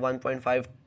1.5